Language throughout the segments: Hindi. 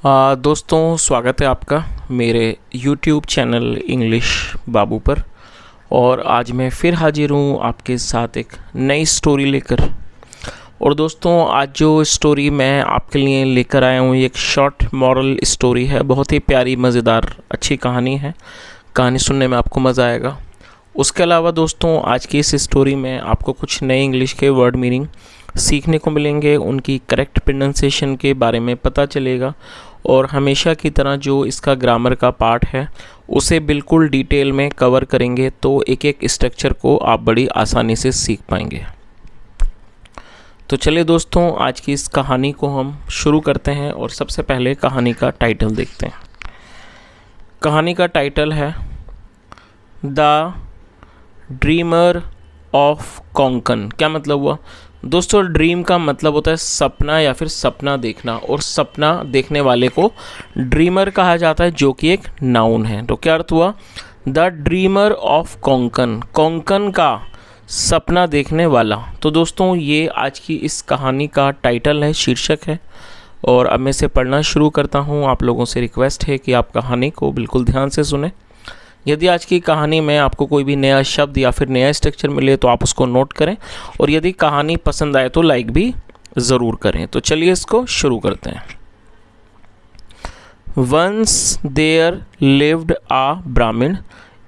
दोस्तों स्वागत है आपका मेरे YouTube चैनल इंग्लिश बाबू पर। और आज मैं फिर हाजिर हूँ आपके साथ एक नई स्टोरी लेकर। और दोस्तों आज जो स्टोरी मैं आपके लिए लेकर आया हूँ एक शॉर्ट मॉरल स्टोरी है। बहुत ही प्यारी मज़ेदार अच्छी कहानी है। कहानी सुनने में आपको मज़ा आएगा। उसके अलावा दोस्तों आज की इस स्टोरी में आपको कुछ नए इंग्लिश के वर्ड मीनिंग सीखने को मिलेंगे, उनकी करेक्ट प्रोनाउंसिएशन के बारे में पता चलेगा और हमेशा की तरह जो इसका ग्रामर का पार्ट है उसे बिल्कुल डिटेल में कवर करेंगे, तो एक एक स्ट्रक्चर को आप बड़ी आसानी से सीख पाएंगे। तो चलिए दोस्तों आज की इस कहानी को हम शुरू करते हैं और सबसे पहले कहानी का टाइटल देखते हैं। कहानी का टाइटल है द ड्रीमर ऑफ कोंकण। क्या मतलब हुआ दोस्तों? ड्रीम का मतलब होता है सपना या फिर सपना देखना, और सपना देखने वाले को ड्रीमर कहा जाता है, जो कि एक नाउन है। तो क्या अर्थ हुआ? The dreamer of Konkan, Konkan का सपना देखने वाला। तो दोस्तों ये आज की इस कहानी का टाइटल है, शीर्षक है। और अब मैं इसे पढ़ना शुरू करता हूँ। आप लोगों से रिक्वेस्ट है कि आप कहानी को बिल्कुल ध्यान से सुने। यदि आज की कहानी में आपको कोई भी नया शब्द या फिर नया स्ट्रक्चर मिले तो आप उसको नोट करें, और यदि कहानी पसंद आए तो लाइक भी ज़रूर करें। तो चलिए इसको शुरू करते हैं। वंस देयर लिव्ड आ ब्राह्मण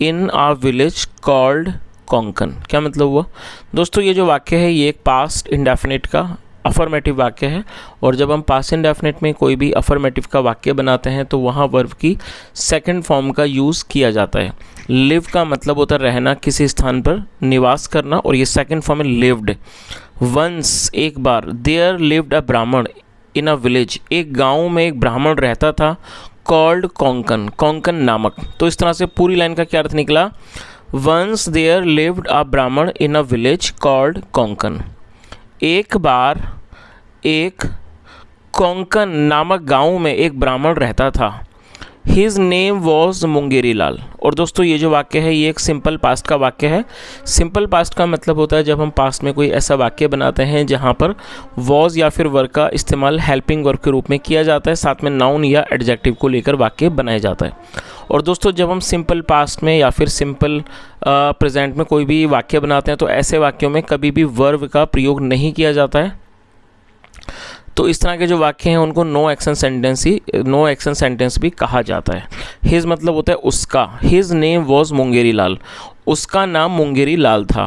इन आ विलेज कॉल्ड कोंकण। क्या मतलब हुआ दोस्तों? ये जो वाक्य है ये एक पास्ट इंडेफिनिट का अफर्मेटिव वाक्य है। और जब हम पास्ट इंडेफिनिट में कोई भी अफर्मेटिव का वाक्य बनाते हैं तो वहाँ वर्ब की सेकंड फॉर्म का यूज़ किया जाता है। लिव का मतलब होता है रहना, किसी स्थान पर निवास करना, और ये सेकंड फॉर्म है लिव्ड। वंस एक बार, देयर लिव्ड अ ब्राह्मण इन अ विलेज, एक गाँव में एक ब्राह्मण रहता था, कॉल्ड कोंकण, कोंकण नामक। तो इस तरह से पूरी लाइन का क्या अर्थ निकला? वंस देयर लिव्ड अ ब्राह्मण इन अ विलेज कॉल्ड कोंकण। एक बार एक कोंकण नामक गांव में एक ब्राह्मण रहता था। हिज नेम वॉज मुंगेरी लाल। और दोस्तों ये जो वाक्य है ये एक सिंपल पास्ट का वाक्य है। सिंपल पास्ट का मतलब होता है जब हम पास्ट में कोई ऐसा वाक्य बनाते हैं जहां पर वॉज या फिर वर्ब का इस्तेमाल हेल्पिंग वर्ब के रूप में किया जाता है, साथ में नाउन या एडजेक्टिव को लेकर वाक्य बनाया जाता है। और दोस्तों जब हम सिंपल पास्ट में या फिर सिंपल प्रेजेंट में कोई भी वाक्य बनाते हैं तो ऐसे वाक्यों में कभी भी वर्ब का प्रयोग नहीं किया जाता है। तो इस तरह के जो वाक्य हैं उनको नो एक्शन सेंटेंस भी कहा जाता है। हिज मतलब होता है उसका। His name was Mungeri Lal, उसका नाम मुंगेरी लाल था।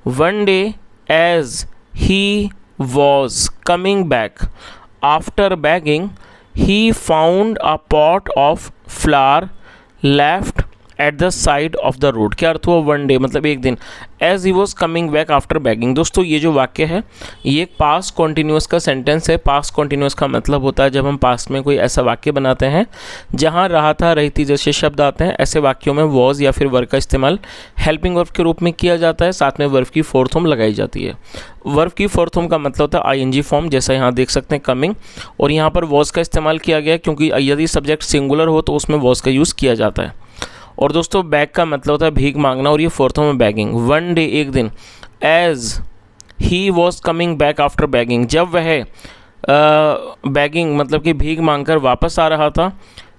One day as he was coming back after begging he found a pot of flower left at the side of the road. क्या अर्थ हुआ? वन डे मतलब एक दिन। As he was coming back after begging. दोस्तों ये जो वाक्य है ये एक पास्ट कॉन्टिन्यूस का सेंटेंस है। पास्ट कॉन्टिन्यूस का मतलब होता है जब हम पास्ट में कोई ऐसा वाक्य बनाते हैं जहां रहा था रहती जैसे शब्द आते हैं, ऐसे वाक्यों में वॉज या फिर वर्ब का इस्तेमाल हेल्पिंग वर्ब के रूप में किया जाता है, साथ में वर्ब की फोर्थ फॉर्म लगाई जाती है। वर्ब की फोर्थ फॉर्म का मतलब होता है आईएनजी फॉर्म, जैसा यहाँ देख सकते हैं कमिंग। और यहाँ पर वॉज का इस्तेमाल किया गया क्योंकि यदि सब्जेक्ट सिंगुलर हो तो उसमें वॉज का यूज़ किया जाता है। और दोस्तों बैग का मतलब होता है भीख मांगना, और ये फोर्थ फॉर्म में बैगिंग। वन डे एक दिन, as he was coming back after begging, जब वह बैगिंग मतलब कि भीख मांगकर वापस आ रहा था।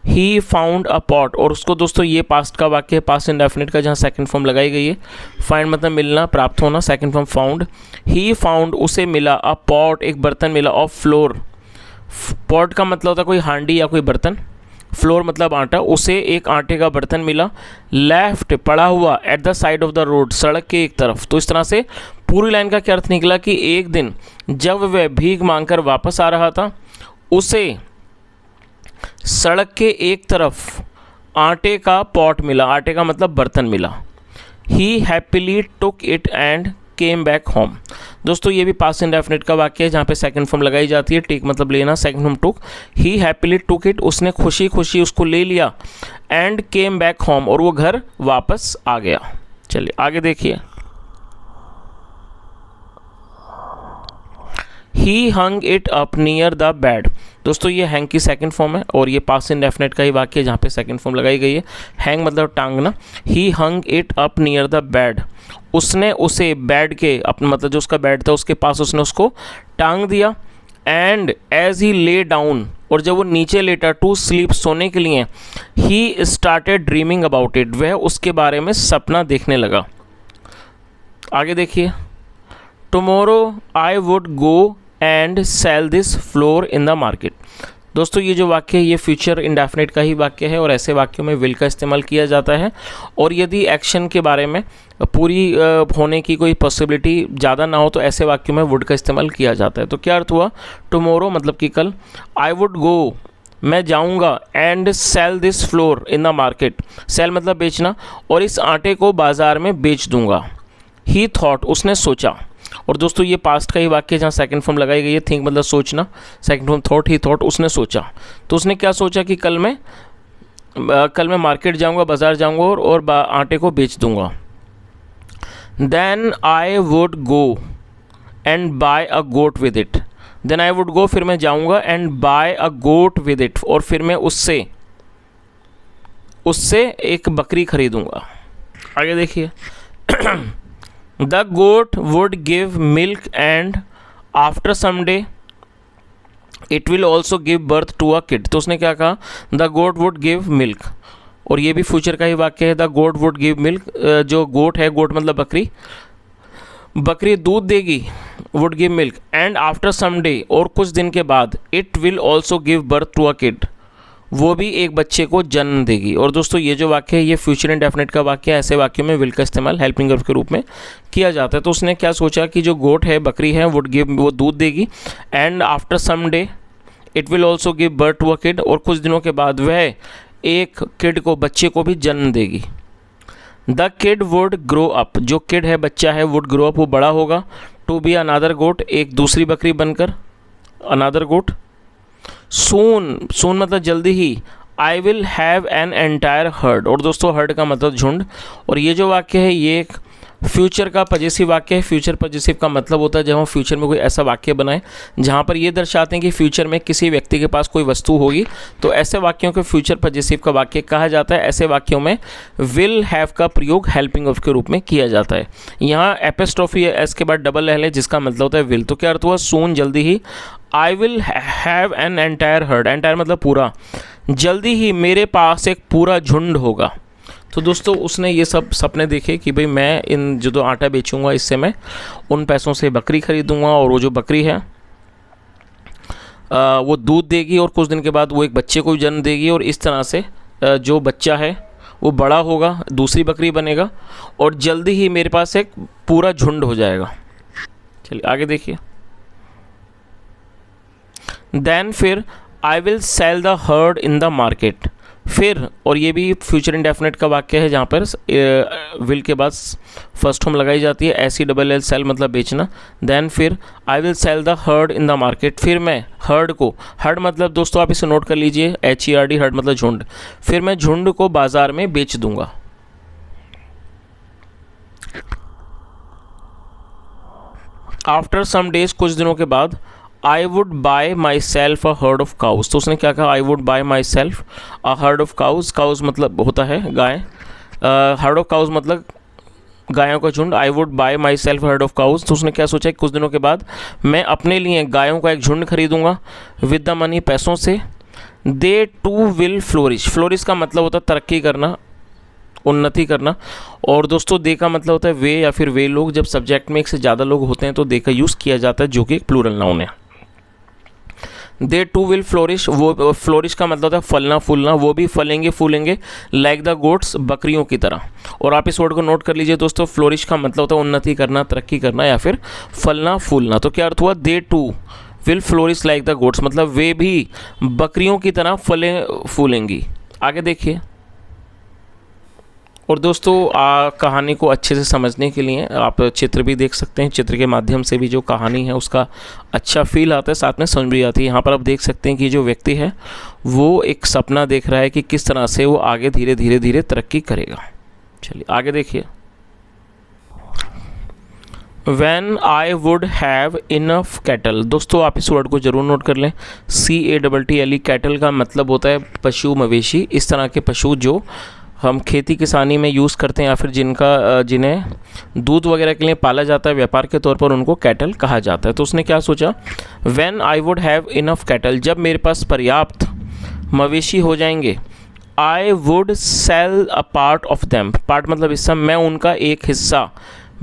ही फाउंड अ पॉट, और उसको दोस्तों ये पास्ट का वाक्य है, पास्ट इंडेफिनिट का, जहाँ सेकंड फॉर्म लगाई गई है। फाइंड मतलब मिलना, प्राप्त होना, second form found. He found उसे मिला, अ पॉट एक बर्तन मिला, ऑफ फ्लोर। पॉट का मतलब होता है कोई हांडी या कोई बर्तन, फ्लोर मतलब आटा, उसे एक आटे का बर्तन मिला। लेफ्ट पड़ा हुआ, eight the side of the road सड़क के एक तरफ। तो इस तरह से पूरी लाइन का क्या अर्थ निकला कि एक दिन जब वह भीख मांगकर वापस आ रहा था उसे सड़क के एक तरफ आटे का पॉट मिला, आटे का मतलब बर्तन मिला। He happily took it and came back home. दोस्तों ये भी पास्ट इंडेफिनिट का वाक्य है जहाँ पे सेकंड फॉर्म लगाई जाती है। टेक मतलब लेना, second form took. He happily took it, उसने खुशी खुशी उसको ले लिया। एंड केम बैक होम, और वो घर वापस आ गया। चलिए आगे देखिए। He hung it up near the bed. दोस्तों ये हैंग की सेकंड फॉर्म है और ये पास्ट इंडेफिनिट का ही वाक्य है जहाँ पे सेकंड फॉर्म लगाई गई है। हैंग मतलब टांगना। He hung it up near the bed, उसने उसे बेड के अपना मतलब जो उसका बेड था उसके पास उसने उसको टांग दिया। And as he lay down और जब वो नीचे लेटा टू स्लीप सोने के लिए, he started dreaming about it, वह उसके बारे में सपना देखने लगा। आगे देखिए, tomorrow I would go and sell this flour in the market. दोस्तों ये जो वाक्य है ये फ्यूचर इंडेफिनिट का ही वाक्य है और ऐसे वाक्यों में विल का इस्तेमाल किया जाता है। और यदि एक्शन के बारे में पूरी होने की कोई पॉसिबिलिटी ज़्यादा ना हो तो ऐसे वाक्यों में वुड का इस्तेमाल किया जाता है। तो क्या अर्थ हुआ, टुमारो मतलब कि कल, आई वुड गो मैं जाऊंगा, and sell this flour in the market, sell मतलब बेचना, और इस आटे को बाजार में बेच दूंगा। ही थॉट उसने सोचा। और दोस्तों ये पास्ट का ही वाक्य जहाँ सेकंड फॉर्म लगाई गई है, थिंक मतलब सोचना, सेकंड फॉर्म थॉट, ही थॉट उसने सोचा। तो उसने क्या सोचा कि कल मैं मार्केट जाऊंगा, बाजार जाऊंगा और आटे को बेच दूंगा। Then I would go and buy a goat with it, then I would go फिर मैं जाऊंगा, and buy a goat with it और फिर मैं उससे एक बकरी खरीदूंगा। आगे देखिए, the goat would give milk and after some day it will also give birth to a kid. तो उसने क्या कहा, the goat would give milk, और ये भी फ्यूचर का ही वाक्य है, the goat would give milk. जो गोट है, गोट मतलब बकरी, बकरी दूध देगी, would give milk, and after some day और कुछ दिन के बाद, it will also give birth to a kid, वो भी एक बच्चे को जन्म देगी। और दोस्तों ये जो वाक्य है ये फ्यूचर इंडेफिनिट का वाक्य है, ऐसे वाक्यों में विल का इस्तेमाल हेल्पिंग वर्ब के रूप में किया जाता है। तो उसने क्या सोचा कि जो गोट है, बकरी है, वुड गिव वो दूध देगी, and after some day it will also give birth to a kid, और कुछ दिनों के बाद वह एक किड को, बच्चे को भी जन्म देगी। The kid would grow up, जो किड है, बच्चा है, वुड ग्रो अप वो बड़ा होगा, टू बी अनादर गोट, एक दूसरी बकरी बनकर, अनादर गोट। सून मतलब जल्दी ही, I will have an entire herd, और दोस्तों हर्ड का मतलब झुंड। और ये जो वाक्य है ये एक फ्यूचर का पजेसिव वाक्य है। फ्यूचर पजेसिव का मतलब होता है जब हम फ्यूचर में कोई ऐसा वाक्य बनाएं जहाँ पर ये दर्शाते हैं कि फ्यूचर में किसी व्यक्ति के पास कोई वस्तु होगी, तो ऐसे वाक्यों को फ्यूचर पजेसिव का वाक्य कहा जाता है। ऐसे वाक्यों में विल हैव का प्रयोग हेल्पिंग ऑफ के रूप में किया जाता है। यहाँ एपिस्ट्रोफी एस के बाद डबल एल है जिसका मतलब होता है विल। तो क्या अर्थ हुआ, सून जल्दी ही, I will have an entire herd, entire मतलब पूरा, जल्दी ही मेरे पास एक पूरा झुंड होगा। तो दोस्तों उसने ये सब सपने देखे कि भाई मैं इन जो आटा बेचूंगा इससे मैं उन पैसों से बकरी खरीदूंगा, और वो जो बकरी है वो दूध देगी, और कुछ दिन के बाद वो एक बच्चे को जन्म देगी, और इस तरह से जो बच्चा है वो बड़ा होगा, दूसरी बकरी बनेगा, और जल्दी ही मेरे पास एक पूरा झुंड हो जाएगा। चलिए आगे देखिए, देन फिर I will sell the herd in the market, फिर, और ये भी फ्यूचर इंडेफिनिट का वाक्य है जहाँ पर विल के बाद फर्स्ट फॉर्म लगाई जाती है, S E double L, sell मतलब बेचना। देन फिर I will sell the herd in the market, फिर मैं हर्ड को, हर्ड मतलब दोस्तों आप इसे नोट कर लीजिए, HERD, हर्ड मतलब झुंड, फिर मैं झुंड को बाजार में बेच दूंगा। आफ्टर सम डेज, कुछ दिनों के बाद, I would buy myself a herd of cows. तो उसने क्या कहा, I would buy myself a herd of cows, cows मतलब होता है गाय, हर्ड ऑफ काउज मतलब गायों का झुंड, आई would buy my self heard of cows. तो उसने क्या सोचा कि कुछ दिनों के बाद मैं अपने लिए गायों का एक झुंड खरीदूंगा, विद द मनी पैसों से, दे टू विल फ्लोरिश, फ्लोरिश का मतलब होता है तरक्की करना, उन्नति करना, और दोस्तों दे का मतलब होता है वे या फिर वे लोग। जब सब्जेक्ट में एक से ज़्यादा लोग होते हैं तो दे का यूज़ किया जाता है जो कि एक प्लूरल नाउन है। दे टू विल फ्लोरिश, वो फ्लोरिश का मतलब होता है फलना फूलना, वो भी फलेंगे फूलेंगे, लाइक द गोट्स, बकरियों की तरह। और आप इस वर्ड को नोट कर लीजिए दोस्तों, फ्लोरिश का मतलब होता है उन्नति करना, तरक्की करना या फिर फलना फूलना। तो क्या अर्थ हुआ, they too will flourish like the goats मतलब वे भी बकरियों की तरह फले फूलेंगी। आगे देखिए, और दोस्तों कहानी को अच्छे से समझने के लिए आप चित्र भी देख सकते हैं, चित्र के माध्यम से भी जो कहानी है उसका अच्छा फील आता है, साथ में समझ भी आती है। यहाँ पर आप देख सकते हैं कि जो व्यक्ति है वो एक सपना देख रहा है कि किस तरह से वो आगे धीरे धीरे धीरे तरक्की करेगा। चलिए आगे देखिए, When I would have enough cattle, दोस्तों आप इस वर्ड को जरूर नोट कर लें, CATTLE, कैटल का मतलब होता है पशु मवेशी, इस तरह के पशु जो हम खेती किसानी में यूज़ करते हैं, या फिर जिन्हें दूध वगैरह के लिए पाला जाता है व्यापार के तौर पर, उनको कैटल कहा जाता है। तो उसने क्या सोचा, when I would have enough cattle, जब मेरे पास पर्याप्त मवेशी हो जाएंगे, I would sell a part of them, part मतलब हिस्सा, मैं उनका एक हिस्सा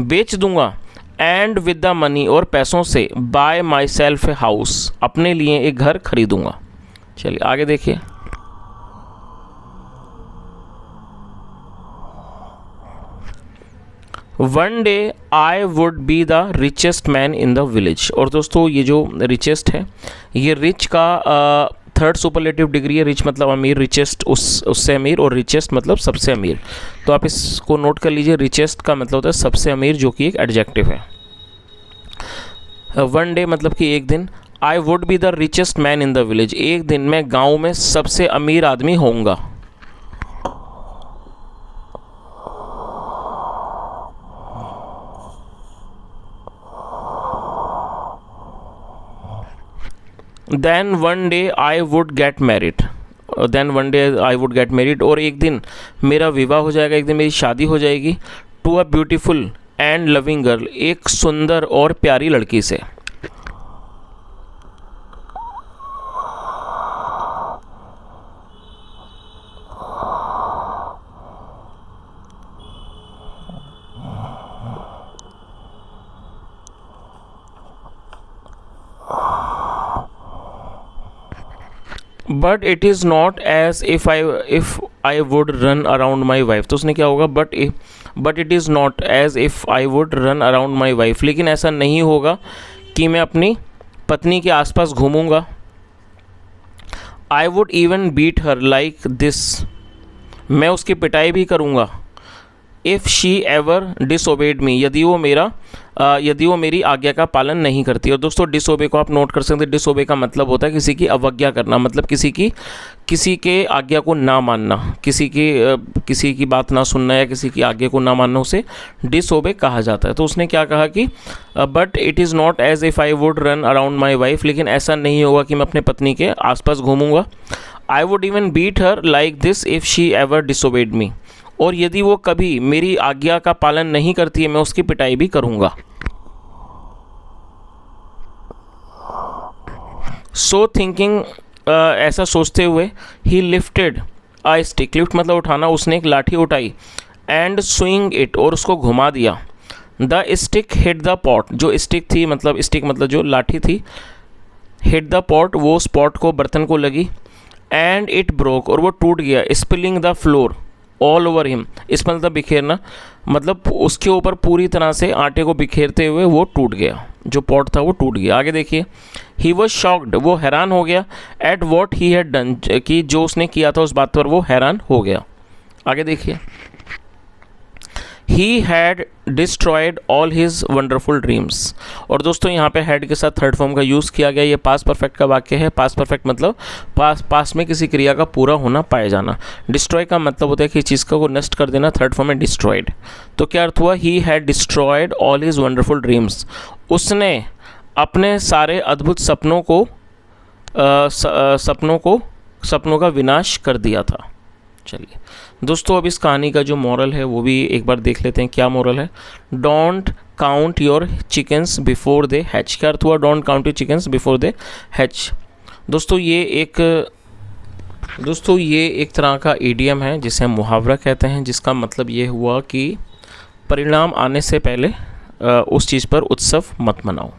बेच दूंगा, एंड विद द मनी, और पैसों से, bye my self a house, अपने लिए एक घर खरीदूंगा। चलिए आगे देखिए। One day I would be the richest man in the village. और दोस्तों ये जो रिचेस्ट है, ये रिच का थर्ड सुपरलेटिव डिग्री है। रिच मतलब अमीर, रिचेस्ट उससे अमीर, और रिचेस्ट मतलब सबसे अमीर। तो आप इसको नोट कर लीजिए, रिचेस्ट का मतलब होता है सबसे अमीर, जो कि एक एडजेक्टिव है। वन डे मतलब कि एक दिन, I would be the richest man in the village, एक दिन मैं गांव में सबसे अमीर आदमी होऊंगा। Then one day I would get married, then one day I would get married, और एक दिन मेरा विवाह हो जाएगा, एक दिन मेरी शादी हो जाएगी, to a beautiful and loving girl, एक सुंदर और प्यारी लड़की से। But it is not as if I would run around my wife. तो उसने क्या होगा, but it is not as if I would run around my wife, लेकिन ऐसा नहीं होगा कि मैं अपनी पत्नी के आसपास घूमूंगा। I would even beat her like this, मैं उसकी पिटाई भी करूंगा। इफ़ शी एवर डिसओबेड मी, यदि वो मेरी आज्ञा का पालन नहीं करती। और दोस्तों डिसओबे को आप नोट कर सकते हैं, डिसओबे का मतलब होता है किसी की अवज्ञा करना, मतलब किसी के आज्ञा को ना मानना, किसी की बात ना सुनना, या किसी की आज्ञा को ना मानना, उसे डिसओबे कहा जाता है। तो उसने क्या कहा कि but it is not as if I would run around my wife, लेकिन ऐसा नहीं होगा कि मैं अपने पत्नी के आसपास घूमूंगा। I would even beat her like this if she ever डिसओबेड me, और यदि वो कभी मेरी आज्ञा का पालन नहीं करती है, मैं उसकी पिटाई भी करूंगा। सो थिंकिंग, ऐसा सोचते हुए, he lifted a stick, lift मतलब उठाना, उसने एक लाठी उठाई, एंड स्विंग इट, और उसको घुमा दिया। The stick hit the pot, जो स्टिक थी मतलब स्टिक मतलब जो लाठी थी, हिट द पॉट, वो उस पॉट को, बर्तन को लगी, एंड इट ब्रोक, और वो टूट गया, spilling the floor all over him, इस मतलब बिखेरना, मतलब उसके ऊपर पूरी तरह से आटे को बिखेरते हुए वो टूट गया, जो पॉट था वो टूट गया। आगे देखिए, ही वॉज शॉक्ड, वो हैरान हो गया, at what he had done, कि जो उसने किया था उस बात पर वो हैरान हो गया। आगे देखिए, he had destroyed all his wonderful dreams. और दोस्तों यहाँ पे हैड के साथ थर्ड फॉर्म का यूज़ किया गया। ये पास्ट परफेक्ट का वाक्य है। पास्ट परफेक्ट मतलब पास में किसी क्रिया का पूरा होना, पाया जाना। डिस्ट्रॉय का मतलब होता है कि चीज़ को नष्ट कर देना। थर्ड फॉर्म में डिस्ट्रॉयड। तो क्या अर्थ हुआ, he had destroyed all his wonderful dreams, उसने अपने सारे अद्भुत सपनों का विनाश कर दिया था। चलिए दोस्तों, अब इस कहानी का जो मॉरल है वो भी एक बार देख लेते हैं। क्या मॉरल है, don't count your chickens before they hatch. क्या अर्थ हुआ, don't count your chickens before they hatch. दोस्तों ये एक तरह का इडियम है जिसे हम मुहावरा कहते हैं, जिसका मतलब ये हुआ कि परिणाम आने से पहले उस चीज़ पर उत्सव मत मनाओ।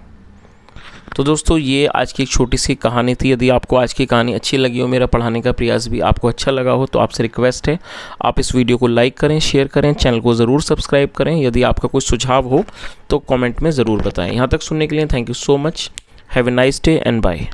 तो दोस्तों ये आज की एक छोटी सी कहानी थी। यदि आपको आज की कहानी अच्छी लगी हो, मेरा पढ़ाने का प्रयास भी आपको अच्छा लगा हो, तो आपसे रिक्वेस्ट है आप इस वीडियो को लाइक करें, शेयर करें, चैनल को ज़रूर सब्सक्राइब करें। यदि आपका कोई सुझाव हो तो कमेंट में ज़रूर बताएं। यहाँ तक सुनने के लिए thank you so much. Have a nice day and bye.